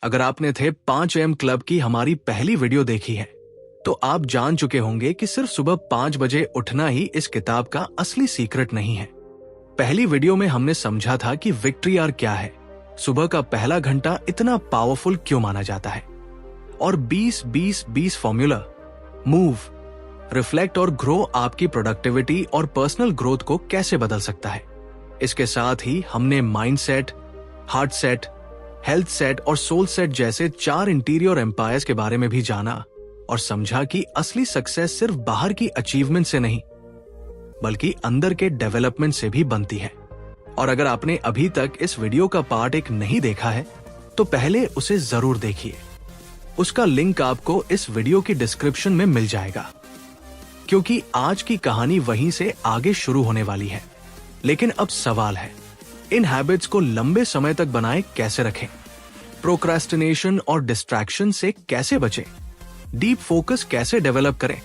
अगर आपने थे 5 AM क्लब की हमारी पहली वीडियो देखी है तो आप जान चुके होंगे कि सिर्फ सुबह 5 बजे उठना ही इस किताब का असली सीक्रेट नहीं है। पहली वीडियो में हमने समझा था कि विक्ट्री आवर क्या है, सुबह का पहला घंटा इतना पावरफुल क्यों माना जाता है, और 20-20-20 फॉर्मूला मूव, रिफ्लेक्ट और ग्रो आपकी प्रोडक्टिविटी और पर्सनल ग्रोथ को कैसे बदल सकता है। इसके साथ ही हमने mind set, heart set, health set और सोल सेट जैसे 4 इंटीरियर एम्पायर्स के बारे में भी जाना और समझा कि असली सक्सेस सिर्फ बाहर की अचीवमेंट से नहीं बल्कि अंदर के डेवलपमेंट से भी बनती है। और अगर आपने अभी तक इस वीडियो का पार्ट 1 नहीं देखा है तो पहले उसे जरूर देखिए। उसका लिंक आपको इस वीडियो की डिस्क्रिप्शन में मिल जाएगा, क्योंकि आज की कहानी वहीं से आगे शुरू होने वाली है। लेकिन अब सवाल है, इन हैबिट्स को लंबे समय तक बनाए कैसे रखें, प्रोक्रेस्टिनेशन और डिस्ट्रैक्शन से कैसे बचें, डीप फोकस कैसे डेवलप करें,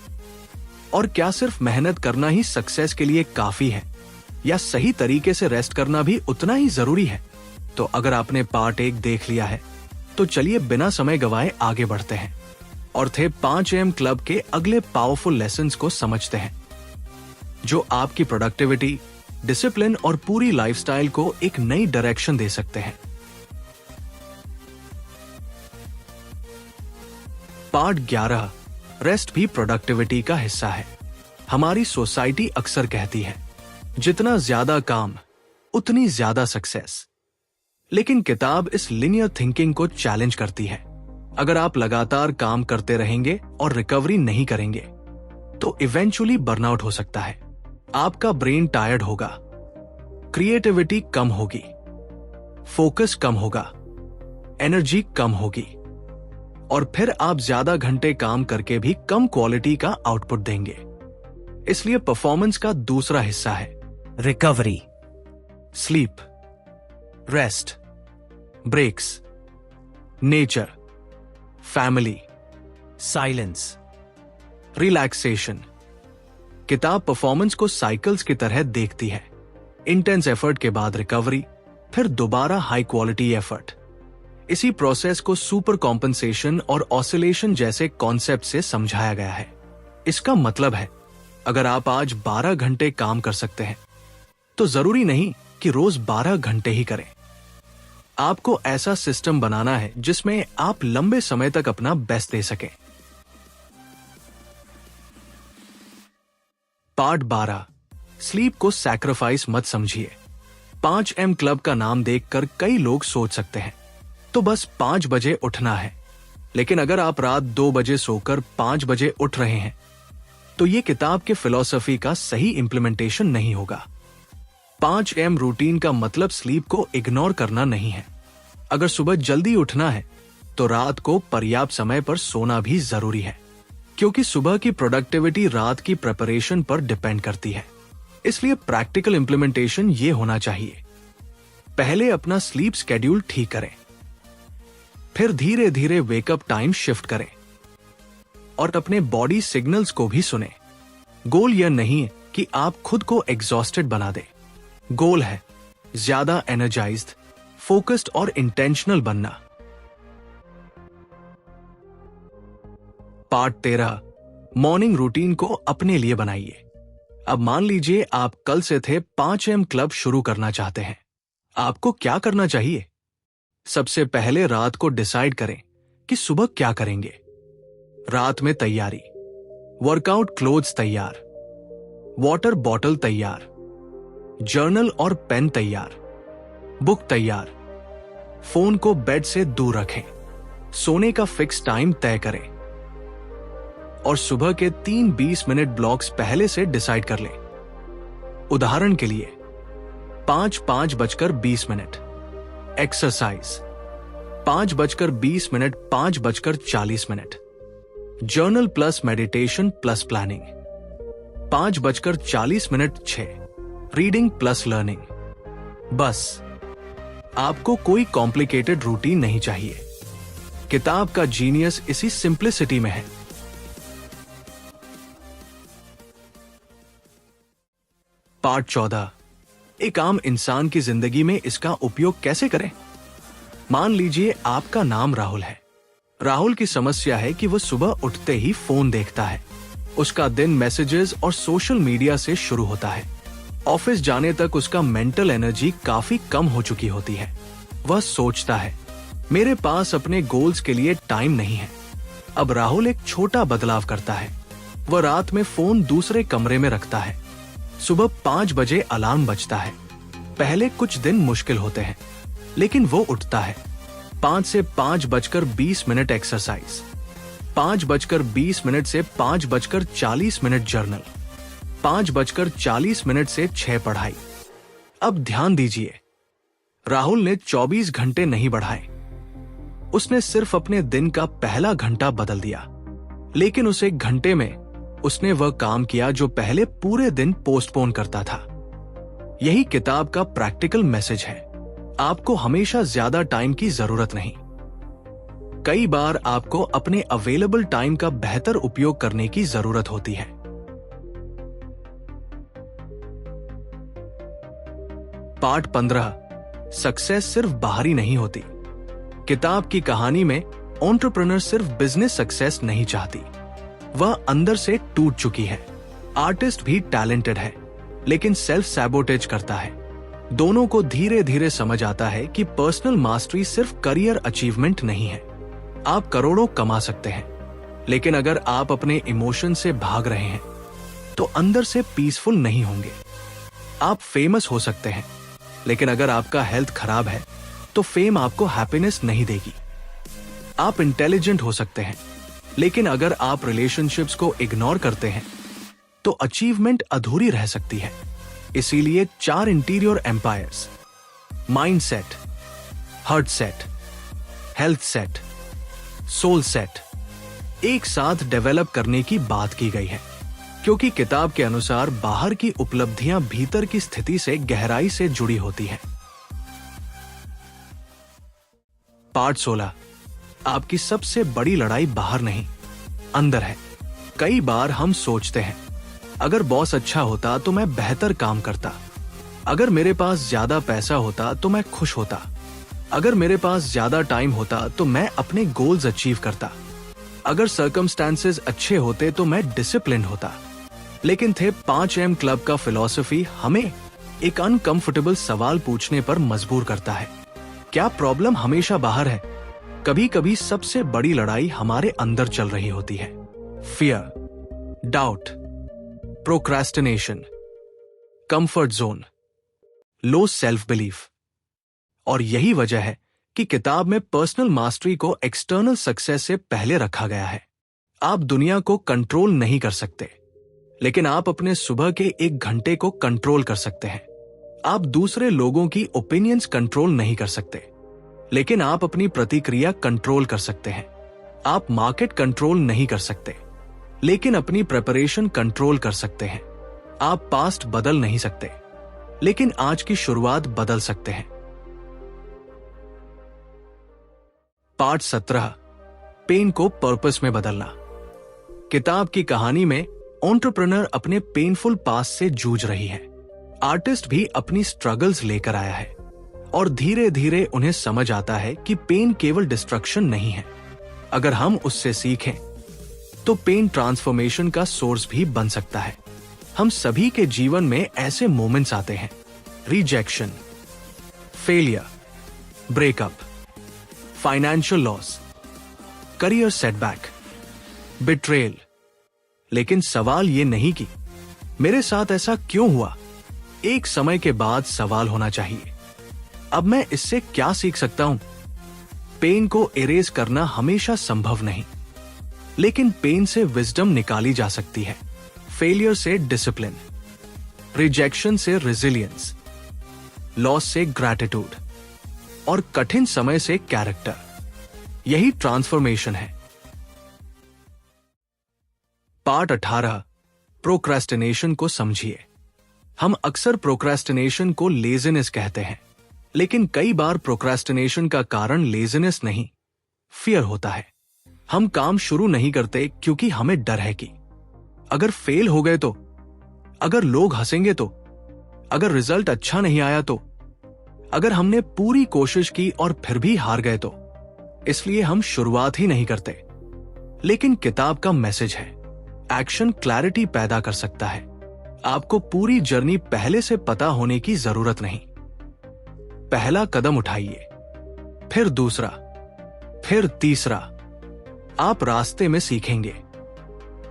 और क्या सिर्फ मेहनत करना ही सक्सेस के लिए काफी है या सही तरीके से रेस्ट करना भी उतना ही जरूरी है। तो अगर आपने पार्ट 1 देख लिया है तो चलिए बिना समय गवाए आगे बढ़ते हैं और थे 5 AM क्लब के अगले पावरफुल लेसन्स को समझते हैं, जो आपकी प्रोडक्टिविटी, डिसिप्लिन और पूरी लाइफस्टाइल को एक नई डायरेक्शन दे सकते हैं। पार्ट 11, रेस्ट भी प्रोडक्टिविटी का हिस्सा है। हमारी सोसाइटी अक्सर कहती है, जितना ज्यादा काम उतनी ज्यादा सक्सेस। लेकिन किताब इस लिनियर थिंकिंग को चैलेंज करती है। अगर आप लगातार काम करते रहेंगे और रिकवरी नहीं करेंगे तो इवेंचुअली बर्नआउट हो सकता है। आपका ब्रेन टायर्ड होगा, क्रिएटिविटी कम होगी, फोकस कम होगा, एनर्जी कम होगी, और फिर आप ज्यादा घंटे काम करके भी कम क्वालिटी का आउटपुट देंगे। इसलिए परफॉर्मेंस का दूसरा हिस्सा है recovery, sleep, rest, breaks, nature, family, silence, relaxation. किताब परफॉर्मेंस को साइकिल्स की तरह देखती है। इंटेंस एफर्ट के बाद रिकवरी, फिर दोबारा हाई क्वालिटी एफर्ट। इसी प्रोसेस को सुपर कॉम्पनसेशन और ऑसिलेशन जैसे कॉन्सेप्ट से समझाया गया है। इसका मतलब है, अगर आप आज 12 घंटे काम कर सकते हैं तो जरूरी नहीं कि रोज 12 घंटे ही करें। आपको ऐसा सिस्टम बनाना है जिसमें आप लंबे समय तक अपना बेस्ट दे सकें। पार्ट 12, स्लीप को सैक्रिफाइस मत समझिए। 5 AM क्लब का नाम देखकर कई लोग सोच सकते हैं तो बस 5 बजे उठना है। लेकिन अगर आप रात 2 बजे सोकर 5 बजे उठ रहे हैं तो ये किताब के फिलॉसफी का सही इंप्लीमेंटेशन नहीं होगा। 5 AM रूटीन का मतलब स्लीप को इग्नोर करना नहीं है। अगर सुबह जल्दी उठना है तो रात को पर्याप्त समय पर सोना भी जरूरी है, क्योंकि सुबह की प्रोडक्टिविटी रात की प्रिपरेशन पर डिपेंड करती है। इसलिए प्रैक्टिकल इंप्लीमेंटेशन ये होना चाहिए, पहले अपना स्लीप स्केड्यूल ठीक करें, फिर धीरे धीरे वेकअप टाइम शिफ्ट करें और अपने बॉडी सिग्नल्स को भी सुने। गोल यह नहीं है कि आप खुद को एग्जॉस्टेड बना दें। गोल है ज्यादा एनर्जाइज्ड, फोकस्ड और इंटेंशनल बनना। पार्ट 13, मॉर्निंग रूटीन को अपने लिए बनाइए। अब मान लीजिए आप कल से थे 5 AM क्लब शुरू करना चाहते हैं। आपको क्या करना चाहिए? सबसे पहले रात को डिसाइड करें कि सुबह क्या करेंगे। रात में तैयारी, वर्कआउट क्लोथ्स तैयार, वाटर बॉटल तैयार, जर्नल और पेन तैयार, बुक तैयार, फोन को बेड से दूर रखें, सोने का फिक्स टाइम तय करें और सुबह के 3 20-मिनट ब्लॉक्स पहले से डिसाइड कर लें। उदाहरण के लिए 5:20 exercise, 5:20 5:40, journal plus meditation plus planning, 5:40 6, reading plus learning. बस आपको कोई कॉम्प्लिकेटेड रूटीन नहीं चाहिए। किताब का जीनियस इसी सिंप्लिसिटी में है। पार्ट 14, एक आम इंसान की जिंदगी में इसका उपयोग कैसे करें। मान लीजिए आपका नाम राहुल है। राहुल की समस्या है कि वह सुबह उठते ही फोन देखता है। उसका दिन मैसेजेस और सोशल मीडिया से शुरू होता है। ऑफिस जाने तक उसका मेंटल एनर्जी काफी कम हो चुकी होती है। वह सोचता है, मेरे पास अपने गोल्स के लिए टाइम नहीं है। अब राहुल एक छोटा बदलाव करता है। वह रात में फोन दूसरे कमरे में रखता है। सुबह 5 बजे अलार्म बजता है। पहले कुछ दिन मुश्किल होते हैं, लेकिन वो उठता है। 5 से 5:20 एक्सरसाइज, 5:20 से 5:40 जर्नल, 5:40 से 6 पढ़ाई। अब ध्यान दीजिए, राहुल ने 24 घंटे नहीं बढ़ाए। उसने सिर्फ अपने दिन का पहला घंटा बदल दिया। लेकिन उस 1 घंटे में उसने वह काम किया जो पहले पूरे दिन पोस्टपोन करता था। यही किताब का प्रैक्टिकल मैसेज है। आपको हमेशा ज्यादा टाइम की जरूरत नहीं। कई बार आपको अपने अवेलेबल टाइम का बेहतर उपयोग करने की जरूरत होती है। पार्ट 15, सक्सेस सिर्फ बाहरी नहीं होती। किताब की कहानी में एंटरप्रेन्योर सिर्फ बिजनेस सक्सेस नहीं चाहती, वह अंदर से टूट चुकी है। आर्टिस्ट भी टैलेंटेड है, लेकिन सेल्फ सैबोटेज करता है। दोनों को धीरे धीरे समझ आता है कि पर्सनल मास्टरी सिर्फ करियर अचीवमेंट नहीं है। आप करोड़ों कमा सकते हैं, लेकिन अगर आप अपने इमोशन से भाग रहे हैं तो अंदर से पीसफुल नहीं होंगे। आप फेमस हो सकते हैं, लेकिन अगर आपका हेल्थ खराब है तो फेम आपको हैप्पीनेस नहीं देगी। आप इंटेलिजेंट हो सकते हैं, लेकिन अगर आप रिलेशनशिप्स को इग्नोर करते हैं तो अचीवमेंट अधूरी रह सकती है। इसीलिए 4 interior empires, mind set, heart set, health set, soul set एक साथ डेवलप करने की बात की गई है, क्योंकि किताब के अनुसार बाहर की उपलब्धियां भीतर की स्थिति से गहराई से जुड़ी होती हैं। पार्ट 16, आपकी सबसे बड़ी लड़ाई बाहर नहीं, अंदर है। कई बार हम सोचते हैं, अगर बॉस अच्छा होता तो मैं बेहतर काम करता, अगर मेरे पास ज्यादा पैसा होता तो मैं खुश होता, अगर मेरे पास ज्यादा टाइम होता तो मैं अपने गोल्स अचीव करता, अगर सर्कमस्टेंसेस अच्छे होते तो मैं डिसिप्लिन होता। लेकिन थे 5am क्लब का फिलॉसफी हमें एक अनकंफर्टेबल सवाल पूछने पर मजबूर करता है। क्या प्रॉब्लम हमेशा बाहर है? कभी कभी सबसे बड़ी लड़ाई हमारे अंदर चल रही होती है। Fear, doubt, procrastination, comfort zone, low self belief. और यही वजह है कि किताब में पर्सनल मास्टरी को एक्सटर्नल सक्सेस से पहले रखा गया है। आप दुनिया को कंट्रोल नहीं कर सकते, लेकिन आप अपने सुबह के 1 घंटे को कंट्रोल कर सकते हैं। आप दूसरे लोगों की ओपिनियंस कंट्रोल नहीं कर सकते, लेकिन आप अपनी प्रतिक्रिया कंट्रोल कर सकते हैं। आप मार्केट कंट्रोल नहीं कर सकते, लेकिन अपनी प्रिपरेशन कंट्रोल कर सकते हैं। आप पास्ट बदल नहीं सकते, लेकिन आज की शुरुआत बदल सकते हैं। पार्ट 17, पेन को पर्पस में बदलना। किताब की कहानी में एंटरप्रेन्योर अपने पेनफुल पास्ट से जूझ रही है। आर्टिस्ट भी अपनी स्ट्रगल्स लेकर आया है, और धीरे धीरे उन्हें समझ आता है कि पेन केवल डिस्ट्रक्शन नहीं है। अगर हम उससे सीखें तो पेन ट्रांसफॉर्मेशन का सोर्स भी बन सकता है। हम सभी के जीवन में ऐसे मोमेंट्स आते हैं, rejection, failure, breakup, financial loss, career setback, betrayal. लेकिन सवाल ये नहीं कि मेरे साथ ऐसा क्यों हुआ। एक समय के बाद सवाल होना चाहिए, अब मैं इससे क्या सीख सकता हूं। पेन को इरेज करना हमेशा संभव नहीं, लेकिन पेन से विजडम निकाली जा सकती है। फेलियर से डिसिप्लिन, रिजेक्शन से रेजिलियंस, लॉस से ग्रैटिट्यूड, और कठिन समय से कैरेक्टर। यही ट्रांसफॉर्मेशन है। पार्ट 18, प्रोक्रेस्टिनेशन को समझिए। हम अक्सर प्रोक्रेस्टिनेशन को लेजीनेस कहते हैं, लेकिन कई बार प्रोक्रेस्टिनेशन का कारण लेजीनेस नहीं, फियर होता है। हम काम शुरू नहीं करते क्योंकि हमें डर है कि अगर फेल हो गए तो, अगर लोग हंसेंगे तो, अगर रिजल्ट अच्छा नहीं आया तो, अगर हमने पूरी कोशिश की और फिर भी हार गए तो इसलिए हम शुरुआत ही नहीं करते। लेकिन किताब का मैसेज है, एक्शन क्लैरिटी पैदा कर सकता है। आपको पूरी जर्नी पहले से पता होने की जरूरत नहीं। पहला कदम उठाइए, फिर दूसरा, फिर तीसरा। आप रास्ते में सीखेंगे।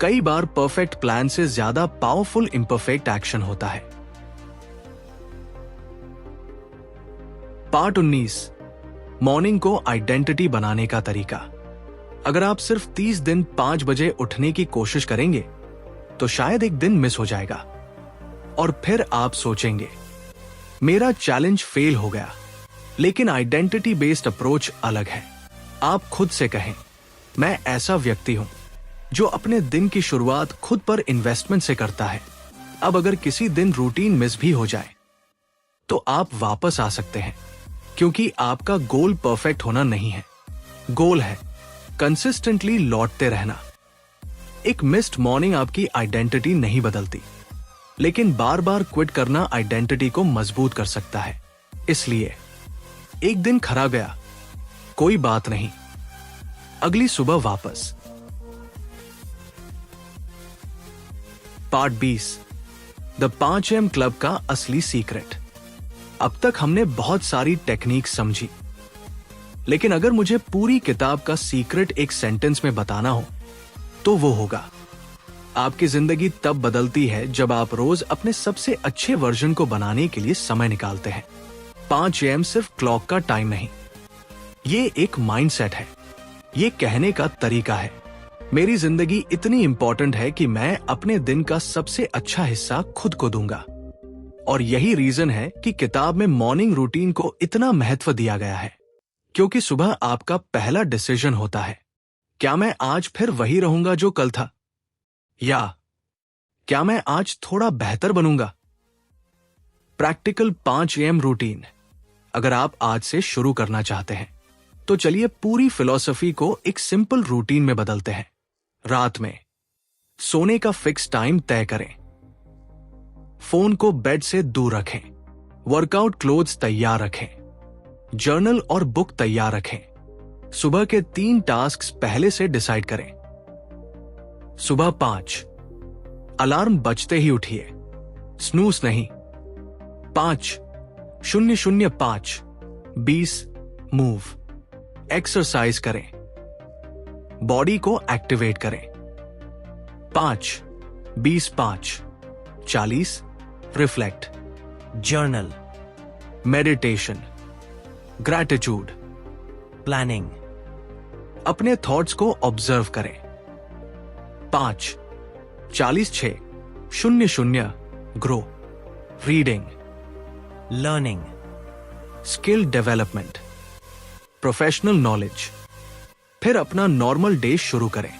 कई बार परफेक्ट प्लान से ज्यादा पावरफुल इम्परफेक्ट एक्शन होता है। पार्ट 19, मॉर्निंग को आइडेंटिटी बनाने का तरीका। अगर आप सिर्फ 30 दिन 5 बजे उठने की कोशिश करेंगे तो शायद एक दिन मिस हो जाएगा और फिर आप सोचेंगे मेरा चैलेंज फेल हो गया। लेकिन आइडेंटिटी बेस्ड अप्रोच अलग है। आप खुद से कहें, मैं ऐसा व्यक्ति हूं जो अपने दिन की शुरुआत खुद पर इन्वेस्टमेंट से करता है। अब अगर किसी दिन रूटीन मिस भी हो जाए तो आप वापस आ सकते हैं, क्योंकि आपका गोल परफेक्ट होना नहीं है। गोल है कंसिस्टेंटली लौटते रहना। एक मिस्ड मॉर्निंग आपकी आइडेंटिटी नहीं बदलती, लेकिन बार बार क्विट करना आइडेंटिटी को मजबूत कर सकता है। इसलिए एक दिन खरा गया, कोई बात नहीं, अगली सुबह वापस। पार्ट 20, द 5 AM क्लब का असली सीक्रेट। अब तक हमने बहुत सारी टेक्निक समझी, लेकिन अगर मुझे पूरी किताब का सीक्रेट एक सेंटेंस में बताना हो तो वो होगा, आपकी जिंदगी तब बदलती है जब आप रोज अपने सबसे अच्छे वर्जन को बनाने के लिए समय निकालते हैं। 5 AM सिर्फ क्लॉक का टाइम नहीं, ये एक माइंडसेट है। ये कहने का तरीका है, मेरी जिंदगी इतनी इंपॉर्टेंट है कि मैं अपने दिन का सबसे अच्छा हिस्सा खुद को दूंगा। और यही रीजन है कि किताब में मॉर्निंग रूटीन को इतना महत्व दिया गया है, क्योंकि सुबह आपका पहला डिसीजन होता है, क्या मैं आज फिर वही रहूंगा जो कल था, या क्या मैं आज थोड़ा बेहतर बनूंगा। Practical 5 AM routine. अगर आप आज से शुरू करना चाहते हैं तो चलिए पूरी फिलॉसफी को एक सिंपल रूटीन में बदलते हैं। रात में सोने का फिक्स टाइम तय करें, फोन को बेड से दूर रखें, वर्कआउट क्लोथ्स तैयार रखें, जर्नल और बुक तैयार रखें। सुबह के 3 टास्क्स पहले से डिसाइड करें। सुबह 5, अलार्म बजते ही उठिए, स्नूज नहीं। 5, 005, 20, मूव, एक्सरसाइज करें, बॉडी को एक्टिवेट करें। 5, 20, 5, 40, reflect, journal, meditation, gratitude, planning, अपने थॉट्स को ऑब्जर्व करें। 5, 46, 00, grow, reading, learning, skill development, professional knowledge. फिर अपना नॉर्मल डे शुरू करें।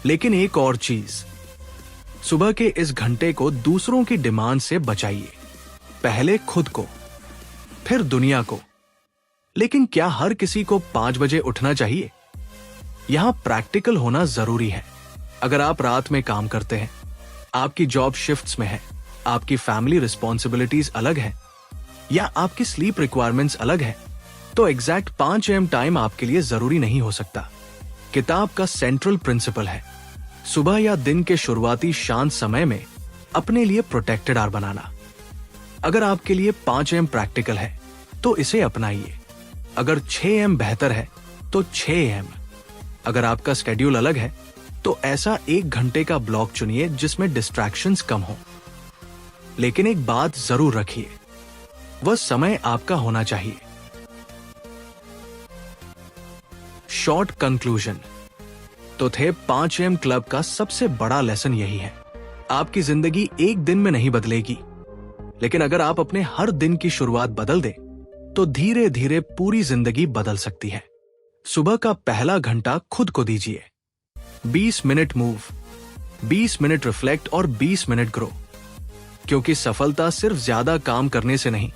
लेकिन एक और चीज, सुबह के इस घंटे को दूसरों की डिमांड से बचाइए। पहले खुद को, फिर दुनिया को। लेकिन क्या हर किसी को 5 बजे उठना चाहिए? यहां प्रैक्टिकल होना जरूरी है। अगर आप रात में काम करते हैं, आपकी जॉब शिफ्ट्स में है, आपकी फैमिली रिस्पॉन्सिबिलिटीज अलग है, या आपकी स्लीप रिक्वायरमेंट्स अलग है, तो एग्जैक्ट 5 AM टाइम आपके लिए जरूरी नहीं हो सकता। किताब का सेंट्रल प्रिंसिपल है, सुबह या दिन के शुरुआती शांत समय में अपने लिए प्रोटेक्टेड आवर बनाना। अगर आपके लिए 5 AM प्रैक्टिकल है तो इसे अपनाइए। अगर 6 AM बेहतर है तो 6 AM। अगर आपका स्केड्यूल अलग है तो ऐसा 1 घंटे का ब्लॉक चुनिए जिसमें डिस्ट्रैक्शंस कम हो। लेकिन एक बात जरूर रखिए, वह समय आपका होना चाहिए। शॉर्ट कंक्लूजन तो थे 5 AM क्लब का सबसे बड़ा लेसन यही है, आपकी जिंदगी एक दिन में नहीं बदलेगी, लेकिन अगर आप अपने हर दिन की शुरुआत बदल दें तो धीरे धीरे पूरी जिंदगी बदल सकती है। सुबह का पहला घंटा खुद को दीजिए। 20 मिनट मूव, 20 मिनट रिफ्लेक्ट और 20 मिनट ग्रो। क्योंकि सफलता सिर्फ ज्यादा काम करने से नहीं,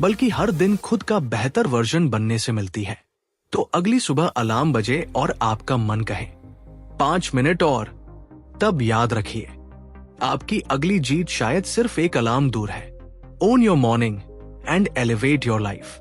बल्कि हर दिन खुद का बेहतर वर्जन बनने से मिलती है। तो अगली सुबह अलार्म बजे और आपका मन कहे 5 मिनट और, तब याद रखिए आपकी अगली जीत शायद सिर्फ एक अलार्म दूर है। Own your morning and elevate your life.